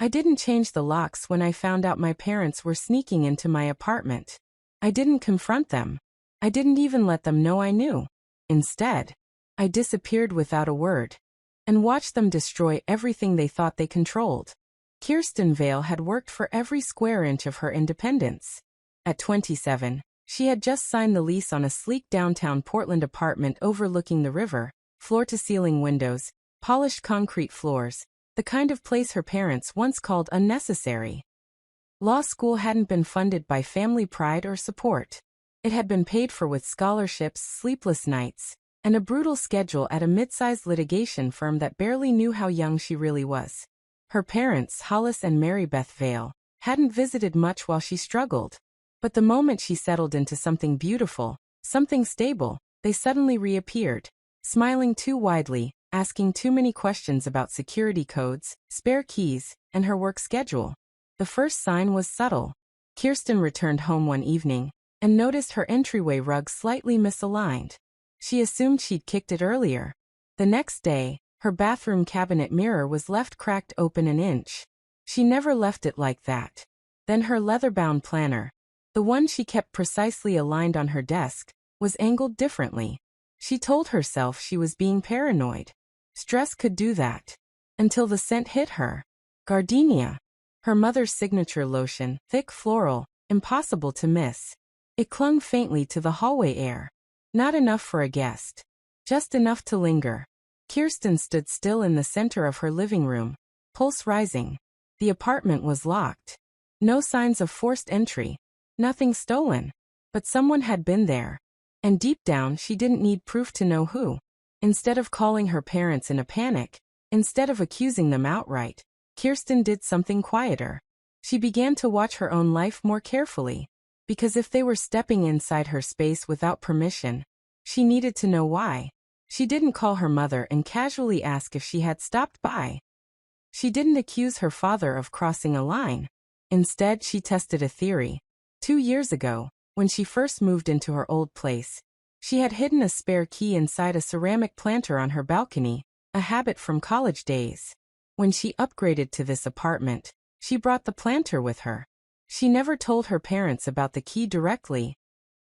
I didn't change the locks when I found out my parents were sneaking into my apartment. I didn't confront them. I didn't even let them know I knew. Instead, I disappeared without a word and watched them destroy everything they thought they controlled. Kirsten Vale had worked for every square inch of her independence. At 27, she had just signed the lease on a sleek downtown Portland apartment overlooking the river, floor-to-ceiling windows, polished concrete floors, the kind of place her parents once called unnecessary. Law school hadn't been funded by family pride or support. It had been paid for with scholarships, sleepless nights, and a brutal schedule at a mid-sized litigation firm that barely knew how young she really was. Her parents, Hollis and Mary Beth Vale, hadn't visited much while she struggled. But the moment she settled into something beautiful, something stable, they suddenly reappeared, smiling too widely, asking too many questions about security codes, spare keys, and her work schedule. The first sign was subtle. Kirsten returned home one evening and noticed her entryway rug slightly misaligned. She assumed she'd kicked it earlier. The next day, her bathroom cabinet mirror was left cracked open an inch. She never left it like that. Then her leather-bound planner, the one she kept precisely aligned on her desk, was angled differently. She told herself she was being paranoid. Stress could do that. Until the scent hit her. Gardenia. Her mother's signature lotion, thick floral, impossible to miss. It clung faintly to the hallway air. Not enough for a guest. Just enough to linger. Kirsten stood still in the center of her living room, pulse rising. The apartment was locked. No signs of forced entry. Nothing stolen. But someone had been there. And deep down she didn't need proof to know who. Instead of calling her parents in a panic, instead of accusing them outright, Kirsten did something quieter. She began to watch her own life more carefully. Because if they were stepping inside her space without permission, she needed to know why. She didn't call her mother and casually ask if she had stopped by. She didn't accuse her father of crossing a line. Instead, she tested a theory. 2 years ago, when she first moved into her old place, she had hidden a spare key inside a ceramic planter on her balcony, a habit from college days. When she upgraded to this apartment, she brought the planter with her. She never told her parents about the key directly,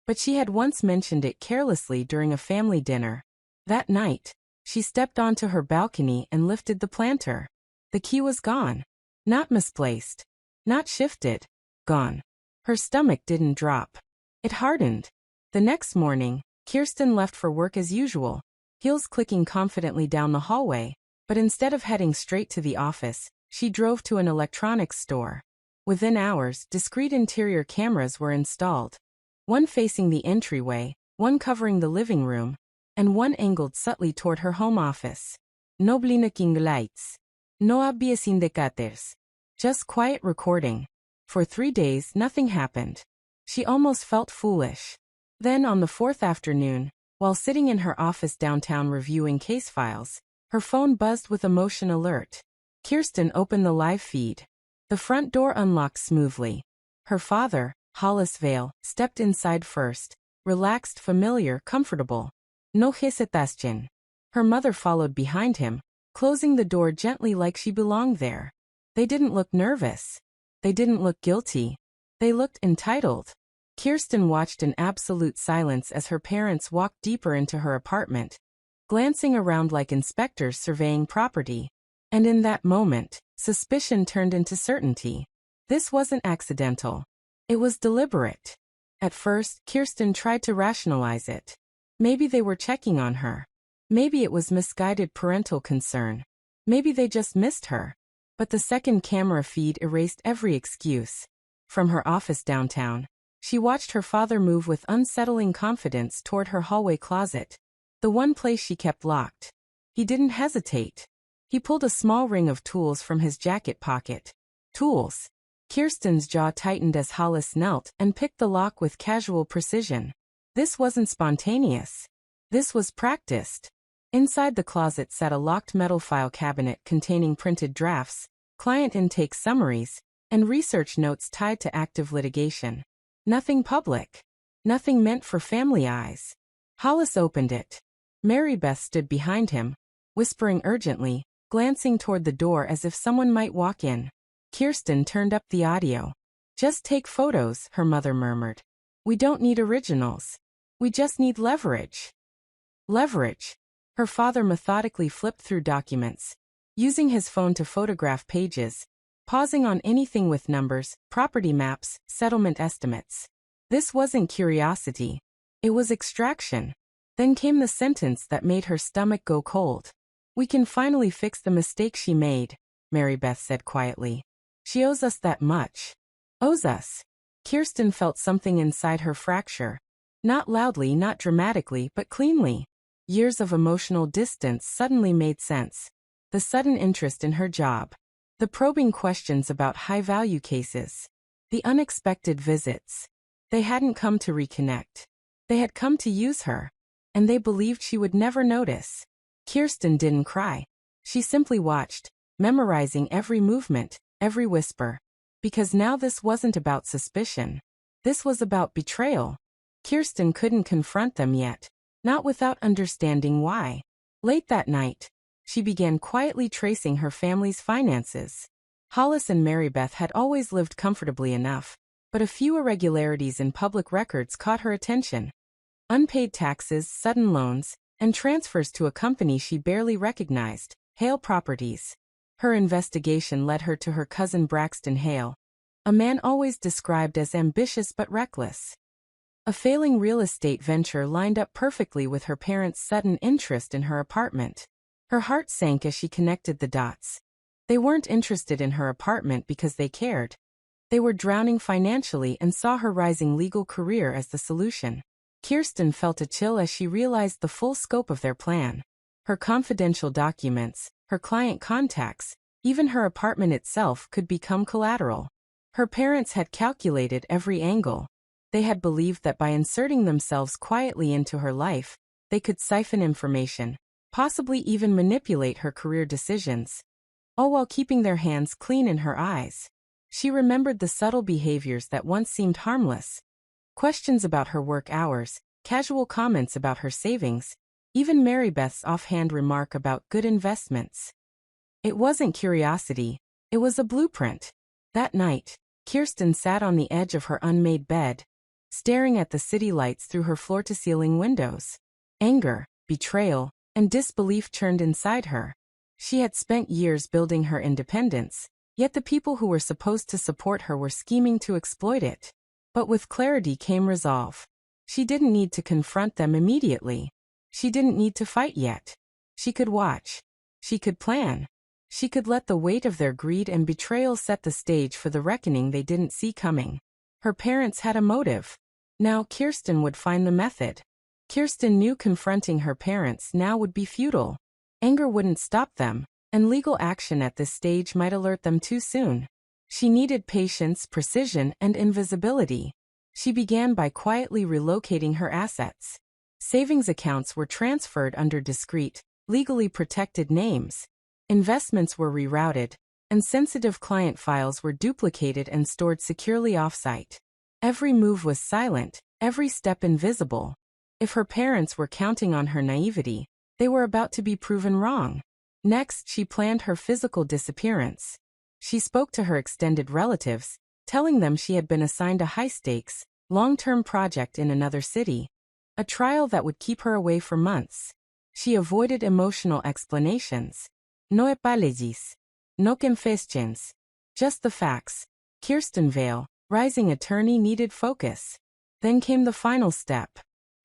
but she had once mentioned it carelessly during a family dinner. That night, she stepped onto her balcony and lifted the planter. The key was gone. Not misplaced. Not shifted. Gone. Her stomach didn't drop. It hardened. The next morning, Kirsten left for work as usual, heels clicking confidently down the hallway, but instead of heading straight to the office, she drove to an electronics store. Within hours, discrete interior cameras were installed. One facing the entryway, one covering the living room, and one angled subtly toward her home office. No blinking lights. No obvious indicators. Just quiet recording. For 3 days, nothing happened. She almost felt foolish. Then on the 4th afternoon, while sitting in her office downtown reviewing case files, her phone buzzed with a motion alert. Kirsten opened the live feed. The front door unlocked smoothly. Her father, Hollis Vale, stepped inside first, relaxed, familiar, comfortable. No hesitation. Her mother followed behind him, closing the door gently like she belonged there. They didn't look nervous. They didn't look guilty. They looked entitled. Kirsten watched in absolute silence as her parents walked deeper into her apartment, glancing around like inspectors surveying property. And in that moment, suspicion turned into certainty. This wasn't accidental. It was deliberate. At first, Kirsten tried to rationalize it. Maybe they were checking on her. Maybe it was misguided parental concern. Maybe they just missed her. But the second camera feed erased every excuse. From her office downtown, she watched her father move with unsettling confidence toward her hallway closet, the one place she kept locked. He didn't hesitate. He pulled a small ring of tools from his jacket pocket. Tools. Kirsten's jaw tightened as Hollis knelt and picked the lock with casual precision. This wasn't spontaneous. This was practiced. Inside the closet sat a locked metal file cabinet containing printed drafts, client intake summaries, and research notes tied to active litigation. Nothing public. Nothing meant for family eyes. Hollis opened it. Mary Beth stood behind him, whispering urgently, glancing toward the door as if someone might walk in. Kirsten turned up the audio. Just take photos, her mother murmured. We don't need originals. We just need leverage. Leverage. Her father methodically flipped through documents, using his phone to photograph pages, pausing on anything with numbers, property maps, settlement estimates. This wasn't curiosity. It was extraction. Then came the sentence that made her stomach go cold. We can finally fix the mistake she made, Mary Beth said quietly. She owes us that much. Owes us. Kirsten felt something inside her fracture. Not loudly, not dramatically, but cleanly. Years of emotional distance suddenly made sense. The sudden interest in her job. The probing questions about high-value cases. The unexpected visits. They hadn't come to reconnect. They had come to use her. And they believed she would never notice. Kirsten didn't cry. She simply watched, memorizing every movement, every whisper. Because now this wasn't about suspicion. This was about betrayal. Kirsten couldn't confront them yet, not without understanding why. Late that night, she began quietly tracing her family's finances. Hollis and Mary Beth had always lived comfortably enough, but a few irregularities in public records caught her attention. Unpaid taxes, sudden loans, and transfers to a company she barely recognized, Hale Properties. Her investigation led her to her cousin Braxton Hale, a man always described as ambitious but reckless. A failing real estate venture lined up perfectly with her parents' sudden interest in her apartment. Her heart sank as she connected the dots. They weren't interested in her apartment because they cared. They were drowning financially and saw her rising legal career as the solution. Kirsten felt a chill as she realized the full scope of their plan. Her confidential documents, her client contacts, even her apartment itself could become collateral. Her parents had calculated every angle. They had believed that by inserting themselves quietly into her life, they could siphon information, possibly even manipulate her career decisions, all while keeping their hands clean in her eyes. She remembered the subtle behaviors that once seemed harmless. Questions about her work hours, casual comments about her savings, even Mary Beth's offhand remark about good investments. It wasn't curiosity, it was a blueprint. That night, Kirsten sat on the edge of her unmade bed, staring at the city lights through her floor-to-ceiling windows. Anger, betrayal, and disbelief churned inside her. She had spent years building her independence, yet the people who were supposed to support her were scheming to exploit it. But with clarity came resolve. She didn't need to confront them immediately. She didn't need to fight yet. She could watch. She could plan. She could let the weight of their greed and betrayal set the stage for the reckoning they didn't see coming. Her parents had a motive. Now Kirsten would find the method. Kirsten knew confronting her parents now would be futile. Anger wouldn't stop them, and legal action at this stage might alert them too soon. She needed patience, precision, and invisibility. She began by quietly relocating her assets. Savings accounts were transferred under discreet, legally protected names. Investments were rerouted, and sensitive client files were duplicated and stored securely offsite. Every move was silent, every step invisible. If her parents were counting on her naivety, they were about to be proven wrong. Next, she planned her physical disappearance. She spoke to her extended relatives, telling them she had been assigned a high-stakes, long-term project in another city, a trial that would keep her away for months. She avoided emotional explanations. No apologies. No confessions. Just the facts. Kirsten Vale, rising attorney, needed focus. Then came the final step.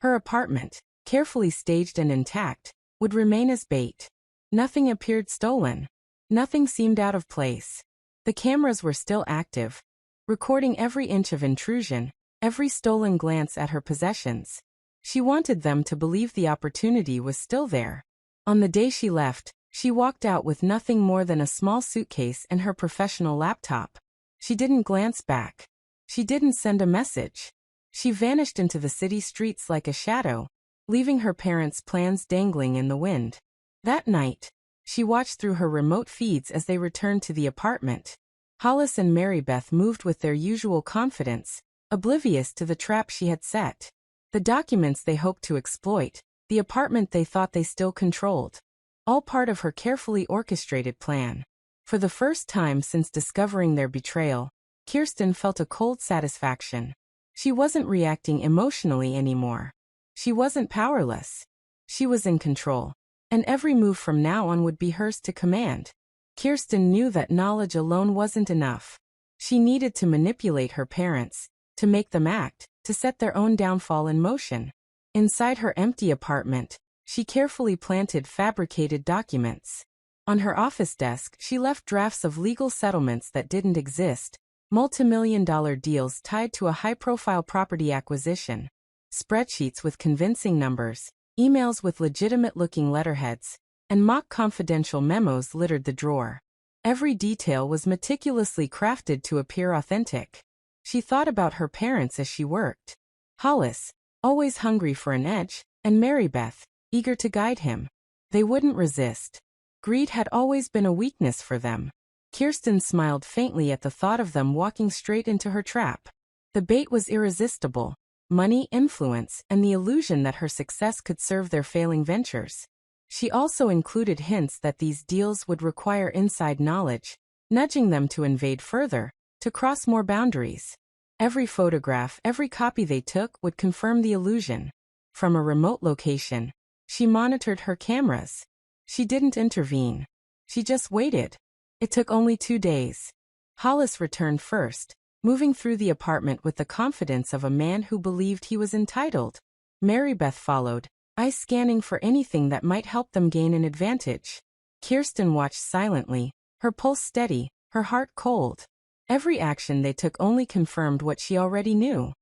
Her apartment, carefully staged and intact, would remain as bait. Nothing appeared stolen. Nothing seemed out of place. The cameras were still active, recording every inch of intrusion, every stolen glance at her possessions. She wanted them to believe the opportunity was still there. On the day she left, she walked out with nothing more than a small suitcase and her professional laptop. She didn't glance back. She didn't send a message. She vanished into the city streets like a shadow, leaving her parents' plans dangling in the wind. That night, she watched through her remote feeds as they returned to the apartment. Hollis and Mary Beth moved with their usual confidence, oblivious to the trap she had set. The documents they hoped to exploit, the apartment they thought they still controlled. All part of her carefully orchestrated plan. For the first time since discovering their betrayal, Kirsten felt a cold satisfaction. She wasn't reacting emotionally anymore. She wasn't powerless. She was in control. And every move from now on would be hers to command. Kirsten knew that knowledge alone wasn't enough. She needed to manipulate her parents, to make them act, to set their own downfall in motion. Inside her empty apartment, she carefully planted fabricated documents. On her office desk, she left drafts of legal settlements that didn't exist, multimillion-dollar deals tied to a high-profile property acquisition, spreadsheets with convincing numbers, emails with legitimate-looking letterheads, and mock confidential memos littered the drawer. Every detail was meticulously crafted to appear authentic. She thought about her parents as she worked. Hollis, always hungry for an edge, and Marybeth, eager to guide him. They wouldn't resist. Greed had always been a weakness for them. Kirsten smiled faintly at the thought of them walking straight into her trap. The bait was irresistible: money, influence, and the illusion that her success could serve their failing ventures. She also included hints that these deals would require inside knowledge, nudging them to invade further, to cross more boundaries. Every photograph, every copy they took would confirm the illusion. From a remote location, she monitored her cameras. She didn't intervene. She just waited. It took only 2 days. Hollis returned first, moving through the apartment with the confidence of a man who believed he was entitled. Marybeth followed, eyes scanning for anything that might help them gain an advantage. Kirsten watched silently, her pulse steady, her heart cold. Every action they took only confirmed what she already knew.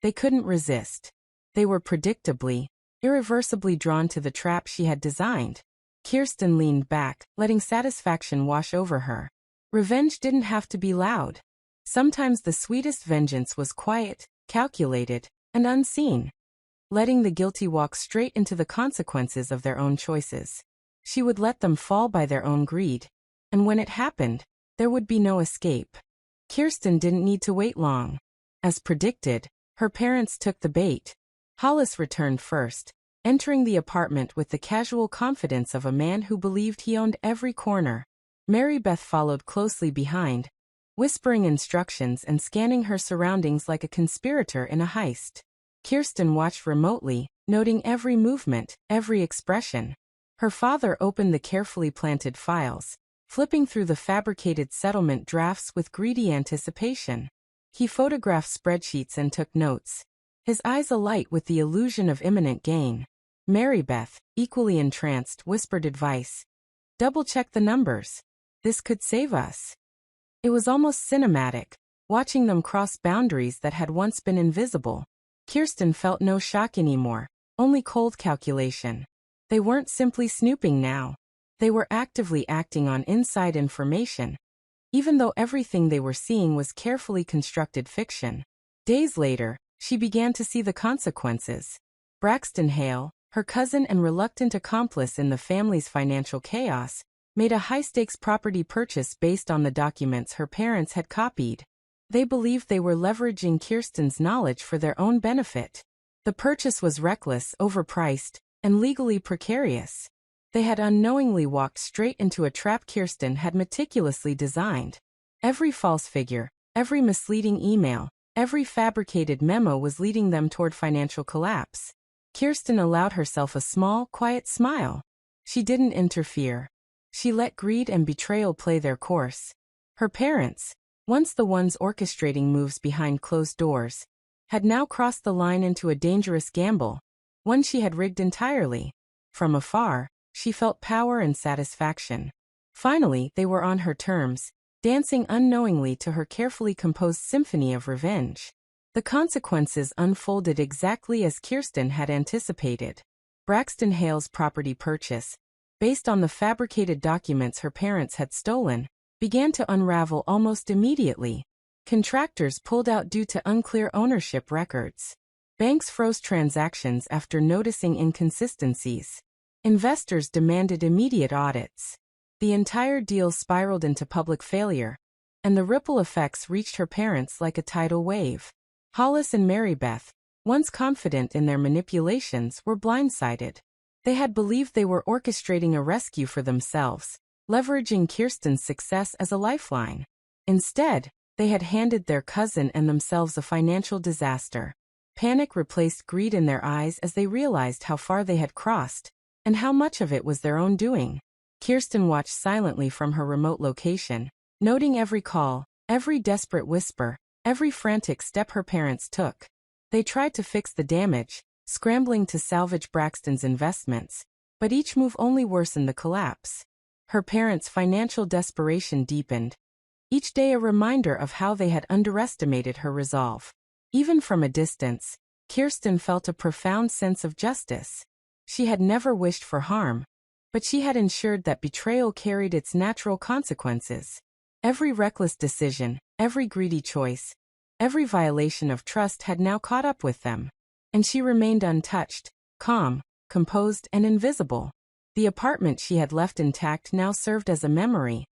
They couldn't resist. They were predictably, irreversibly drawn to the trap she had designed. Kirsten leaned back, letting satisfaction wash over her. Revenge didn't have to be loud. Sometimes the sweetest vengeance was quiet, calculated, and unseen. Letting the guilty walk straight into the consequences of their own choices. She would let them fall by their own greed. And when it happened, there would be no escape. Kirsten didn't need to wait long. As predicted, her parents took the bait. Hollis returned first, entering the apartment with the casual confidence of a man who believed he owned every corner. Marybeth followed closely behind, whispering instructions and scanning her surroundings like a conspirator in a heist. Kirsten watched remotely, noting every movement, every expression. Her father opened the carefully planted files, flipping through the fabricated settlement drafts with greedy anticipation. He photographed spreadsheets and took notes, his eyes alight with the illusion of imminent gain. Marybeth, equally entranced, whispered advice. "Double-check the numbers. This could save us." It was almost cinematic, watching them cross boundaries that had once been invisible. Kirsten felt no shock anymore, only cold calculation. They weren't simply snooping now. They were actively acting on inside information, even though everything they were seeing was carefully constructed fiction. Days later, she began to see the consequences. Braxton Hale, her cousin and reluctant accomplice in the family's financial chaos, made a high-stakes property purchase based on the documents her parents had copied. They believed they were leveraging Kirsten's knowledge for their own benefit. The purchase was reckless, overpriced, and legally precarious. They had unknowingly walked straight into a trap Kirsten had meticulously designed. Every false figure, every misleading email, every fabricated memo was leading them toward financial collapse. Kirsten allowed herself a small, quiet smile. She didn't interfere. She let greed and betrayal play their course. Her parents, once the ones orchestrating moves behind closed doors, had now crossed the line into a dangerous gamble, one she had rigged entirely. From afar, she felt power and satisfaction. Finally, they were on her terms, dancing unknowingly to her carefully composed symphony of revenge. The consequences unfolded exactly as Kirsten had anticipated. Braxton Hale's property purchase, based on the fabricated documents her parents had stolen, began to unravel almost immediately. Contractors pulled out due to unclear ownership records. Banks froze transactions after noticing inconsistencies. Investors demanded immediate audits. The entire deal spiraled into public failure, and the ripple effects reached her parents like a tidal wave. Hollis and Marybeth, once confident in their manipulations, were blindsided. They had believed they were orchestrating a rescue for themselves, leveraging Kirsten's success as a lifeline. Instead, they had handed their cousin and themselves a financial disaster. Panic replaced greed in their eyes as they realized how far they had crossed, and how much of it was their own doing. Kirsten watched silently from her remote location, noting every call, every desperate whisper, every frantic step her parents took. They tried to fix the damage, scrambling to salvage Braxton's investments, but each move only worsened the collapse. Her parents' financial desperation deepened, each day a reminder of how they had underestimated her resolve. Even from a distance, Kirsten felt a profound sense of justice. She had never wished for harm, but she had ensured that betrayal carried its natural consequences. Every reckless decision, every greedy choice, every violation of trust had now caught up with them. And she remained untouched, calm, composed, and invisible. The apartment she had left intact now served as a memory,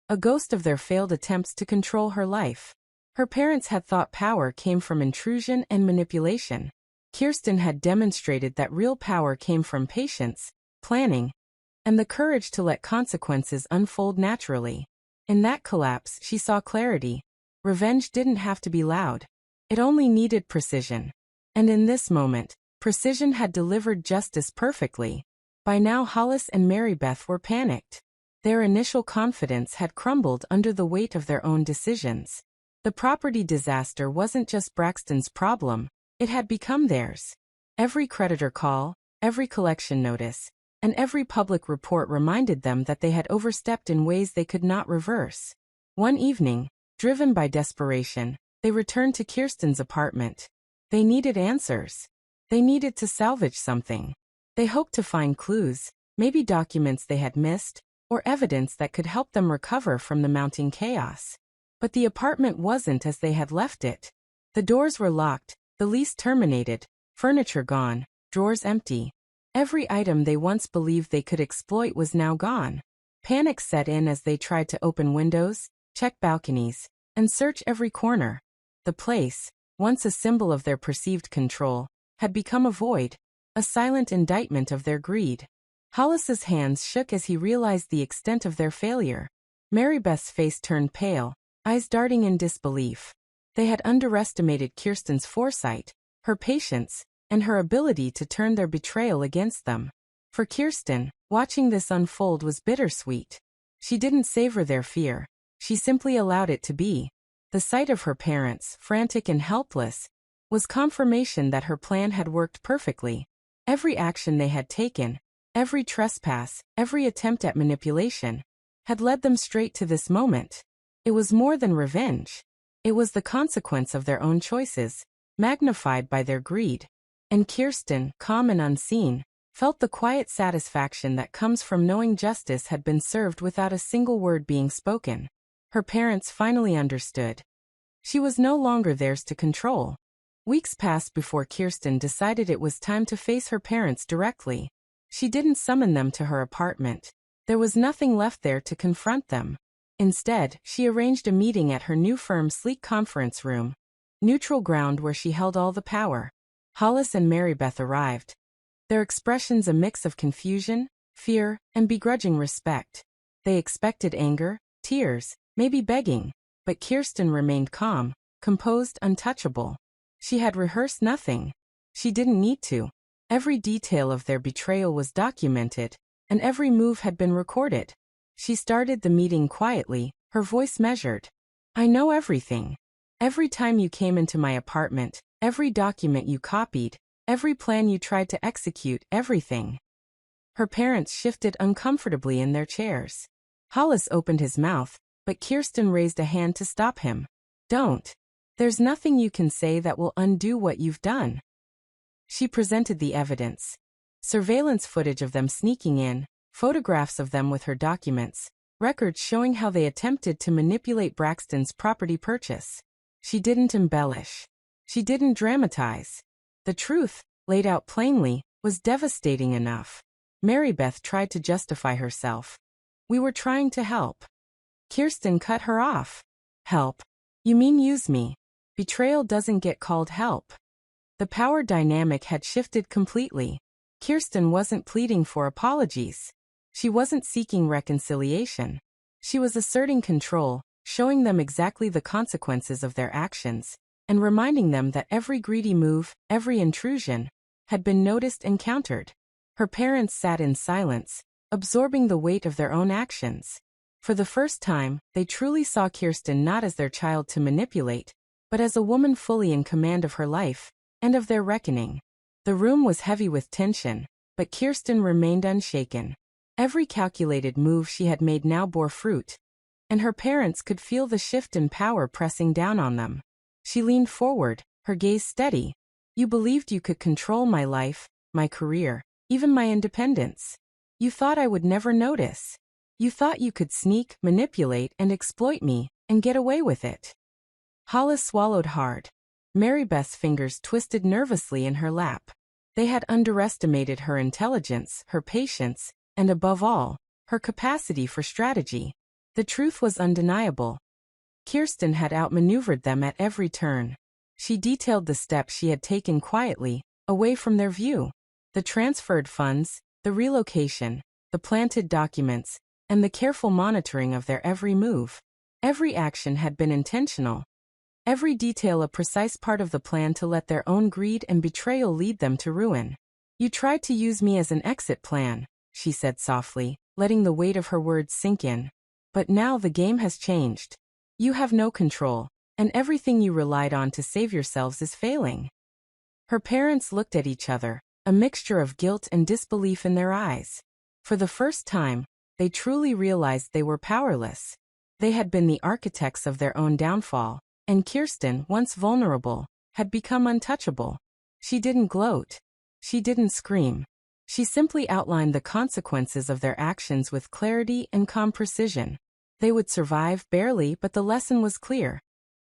a ghost of their failed attempts to control her life. Her parents had thought power came from intrusion and manipulation. Kirsten had demonstrated that real power came from patience, planning, and the courage to let consequences unfold naturally. In that collapse, she saw clarity. Revenge didn't have to be loud. It only needed precision. And in this moment, precision had delivered justice perfectly. By now Hollis and Marybeth were panicked. Their initial confidence had crumbled under the weight of their own decisions. The property disaster wasn't just Braxton's problem, it had become theirs. Every creditor call, every collection notice, and every public report reminded them that they had overstepped in ways they could not reverse. One evening, driven by desperation, they returned to Kirsten's apartment. They needed answers. They needed to salvage something. They hoped to find clues, maybe documents they had missed, or evidence that could help them recover from the mounting chaos. But the apartment wasn't as they had left it. The doors were locked, the lease terminated, furniture gone, drawers empty. Every item they once believed they could exploit was now gone. Panic set in as they tried to open windows, check balconies, and search every corner. The place, once a symbol of their perceived control, had become a void, a silent indictment of their greed. Hollis's hands shook as he realized the extent of their failure. Marybeth's face turned pale, eyes darting in disbelief. They had underestimated Kirsten's foresight, her patience, and her ability to turn their betrayal against them. For Kirsten, watching this unfold was bittersweet. She didn't savor their fear. She simply allowed it to be. The sight of her parents, frantic and helpless, was confirmation that her plan had worked perfectly. Every action they had taken, every trespass, every attempt at manipulation, had led them straight to this moment. It was more than revenge. It was the consequence of their own choices, magnified by their greed. And Kirsten, calm and unseen, felt the quiet satisfaction that comes from knowing justice had been served without a single word being spoken. Her parents finally understood. She was no longer theirs to control. Weeks passed before Kirsten decided it was time to face her parents directly. She didn't summon them to her apartment. There was nothing left there to confront them. Instead, she arranged a meeting at her new firm's sleek conference room, neutral ground where she held all the power. Hollis and Marybeth arrived, their expressions a mix of confusion, fear, and begrudging respect. They expected anger, tears, maybe begging, but Kirsten remained calm, composed, untouchable. She had rehearsed nothing. She didn't need to. Every detail of their betrayal was documented, and every move had been recorded. She started the meeting quietly, her voice measured. "I know everything. Every time you came into my apartment, every document you copied, every plan you tried to execute, everything." Her parents shifted uncomfortably in their chairs. Hollis opened his mouth, but Kirsten raised a hand to stop him. "Don't. There's nothing you can say that will undo what you've done." She presented the evidence. Surveillance footage of them sneaking in, photographs of them with her documents, records showing how they attempted to manipulate Braxton's property purchase. She didn't embellish. She didn't dramatize. The truth, laid out plainly, was devastating enough. Marybeth tried to justify herself. "We were trying to help." Kirsten cut her off. "Help? You mean use me? Betrayal doesn't get called help." The power dynamic had shifted completely. Kirsten wasn't pleading for apologies. She wasn't seeking reconciliation. She was asserting control, showing them exactly the consequences of their actions, and reminding them that every greedy move, every intrusion, had been noticed and countered. Her parents sat in silence, absorbing the weight of their own actions. For the first time, they truly saw Kirsten not as their child to manipulate, but as a woman fully in command of her life, and of their reckoning. The room was heavy with tension, but Kirsten remained unshaken. Every calculated move she had made now bore fruit, and her parents could feel the shift in power pressing down on them. She leaned forward, her gaze steady. "You believed you could control my life, my career, even my independence. You thought I would never notice. You thought you could sneak, manipulate, and exploit me, and get away with it." Hollis swallowed hard. Mary Beth's fingers twisted nervously in her lap. They had underestimated her intelligence, her patience, and above all, her capacity for strategy. The truth was undeniable. Kirsten had outmaneuvered them at every turn. She detailed the steps she had taken quietly, away from their view. The transferred funds, the relocation, the planted documents, and the careful monitoring of their every move. Every action had been intentional. Every detail a precise part of the plan to let their own greed and betrayal lead them to ruin. "You tried to use me as an exit plan," she said softly, letting the weight of her words sink in. "But now the game has changed. You have no control, and everything you relied on to save yourselves is failing." Her parents looked at each other, a mixture of guilt and disbelief in their eyes. For the first time, they truly realized they were powerless. They had been the architects of their own downfall, and Kirsten, once vulnerable, had become untouchable. She didn't gloat. She didn't scream. She simply outlined the consequences of their actions with clarity and calm precision. They would survive, barely, but the lesson was clear.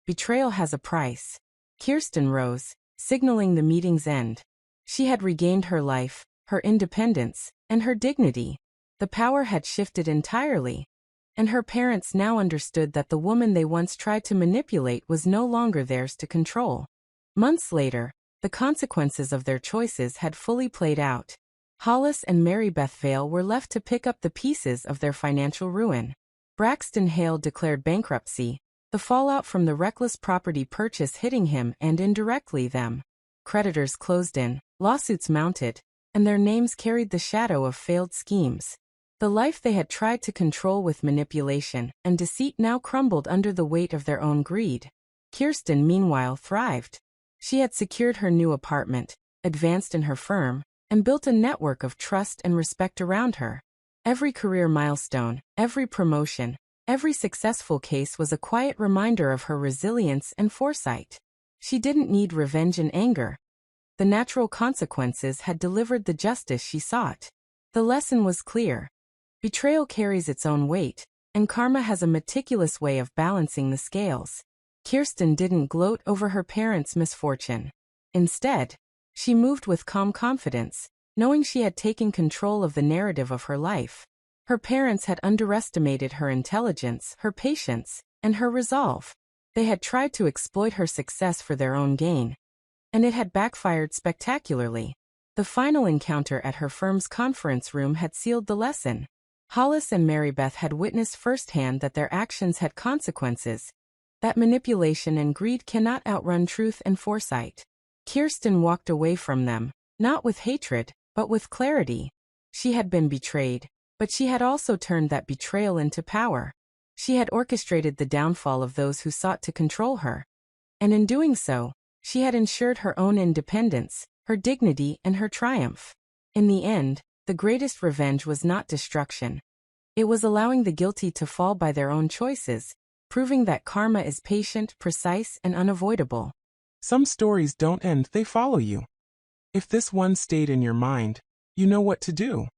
Betrayal has a price. Kirsten rose, signaling the meeting's end. She had regained her life, her independence, and her dignity. The power had shifted entirely, and her parents now understood that the woman they once tried to manipulate was no longer theirs to control. Months later, the consequences of their choices had fully played out. Hollis and Mary Beth Vale were left to pick up the pieces of their financial ruin. Braxton Hale declared bankruptcy, the fallout from the reckless property purchase hitting him and indirectly them. Creditors closed in, lawsuits mounted, and their names carried the shadow of failed schemes. The life they had tried to control with manipulation and deceit now crumbled under the weight of their own greed. Kirsten, meanwhile, thrived. She had secured her new apartment, advanced in her firm, and built a network of trust and respect around her. Every career milestone, every promotion, every successful case was a quiet reminder of her resilience and foresight. She didn't need revenge and anger. The natural consequences had delivered the justice she sought. The lesson was clear. Betrayal carries its own weight, and karma has a meticulous way of balancing the scales. Kirsten didn't gloat over her parents' misfortune. Instead, she moved with calm confidence, knowing she had taken control of the narrative of her life. Her parents had underestimated her intelligence, her patience, and her resolve. They had tried to exploit her success for their own gain, and it had backfired spectacularly. The final encounter at her firm's conference room had sealed the lesson. Hollis and Mary Beth had witnessed firsthand that their actions had consequences, that manipulation and greed cannot outrun truth and foresight. Kirsten walked away from them, not with hatred, but with clarity. She had been betrayed, but she had also turned that betrayal into power. She had orchestrated the downfall of those who sought to control her. And in doing so, she had ensured her own independence, her dignity, and her triumph. In the end, the greatest revenge was not destruction. It was allowing the guilty to fall by their own choices, proving that karma is patient, precise, and unavoidable. Some stories don't end, they follow you. If this one stayed in your mind, you know what to do.